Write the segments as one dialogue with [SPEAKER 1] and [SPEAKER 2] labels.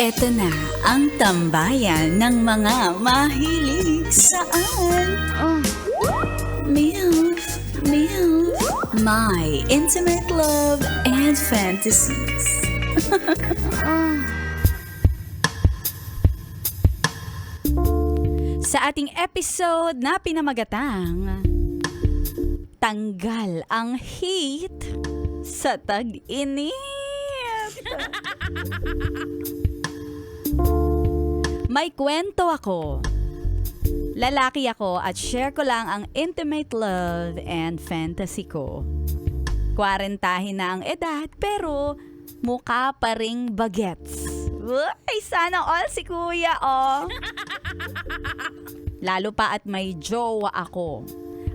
[SPEAKER 1] Eto na ang tambayan ng mga mahilig saan. MILF, MILF, My Intimate Love and Fantasies. Sa ating episode na pinamagatang Tanggal ang Heat sa Tag-init. May kwento ako. Lalaki ako at share ko lang ang intimate love and fantasy ko. 40 na ang edad pero mukha pa ring bagets. Uy, sana all si kuya, oh. Lalo pa at may jowa ako.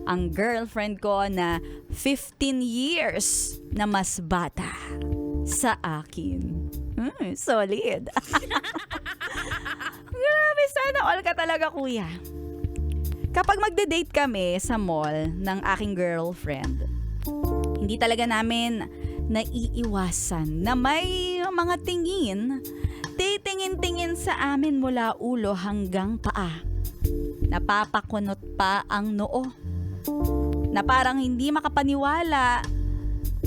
[SPEAKER 1] Ang girlfriend ko na 15 years na mas bata sa akin. Solid. Grabe, sana all ka talaga, kuya. Kapag magde-date kami sa mall ng aking girlfriend, hindi talaga namin naiiwasan na may mga titingin-tingin sa amin mula ulo hanggang paa. Napapakunot pa ang noo. Na parang hindi makapaniwala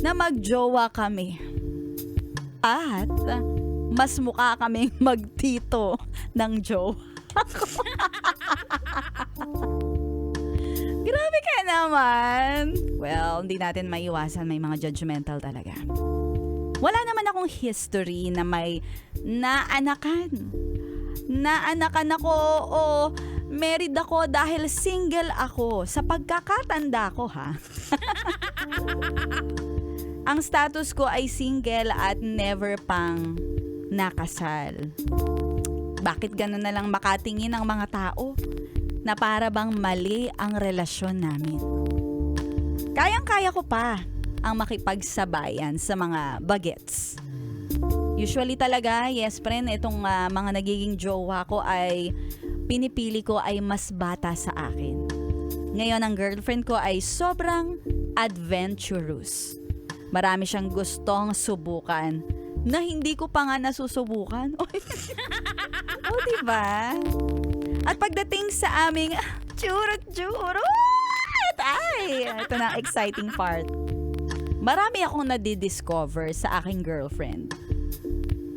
[SPEAKER 1] na magjowa kami. At mas mukha kaming magtito ng jowa. Grabe ka naman. Well, hindi natin maiwasan, may mga judgmental talaga. Wala naman akong history na may naanakan. Naanakan ako o married ako dahil single ako. Sa pagkakatanda ko, ha? Ang status ko ay single at never pang nakasal. Bakit ganun na lang makatingin ang mga tao na para bang mali ang relasyon namin? Kayang-kaya ko pa ang makipagsabayan sa mga bagets. Usually talaga, yes friend, itong mga nagiging jowa ko ay pinipili ko ay mas bata sa akin. Ngayon ang girlfriend ko ay sobrang adventurous. Marami siyang gustong subukan na hindi ko pa nga nasusubukan. O, diba? At pagdating sa aming churot-churot, ay, ito na ang exciting part. Marami akong nadidiscover sa aking girlfriend.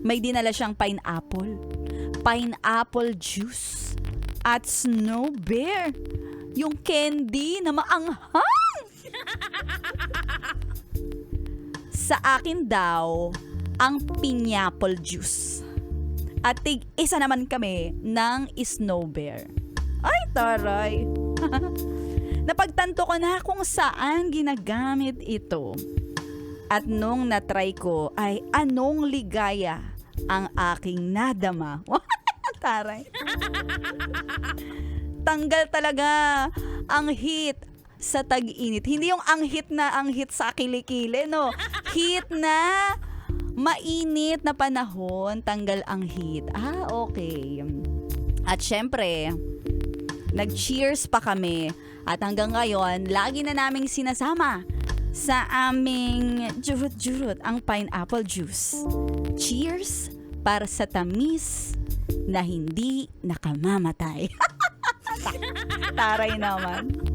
[SPEAKER 1] May dinala siyang pineapple juice, at snow bear, yung candy na maanghang. Sa akin daw, ang pineapple juice. At tig-isa naman kami ng snow bear. Ay, taray. Napagtanto ko na kung saan ginagamit ito. At nung natry ko ay anong ligaya ang aking nadama. Taray. Tanggal talaga ang heat sa tag-init. Hindi yung anghit sa kilikili, no? Heat na mainit na panahon, tanggal ang heat. Okay. At syempre, nag-cheers pa kami. At hanggang ngayon, lagi na naming sinasama sa aming jurut-jurut ang pineapple juice. Cheers para sa tamis na hindi nakamamatay. Taray naman.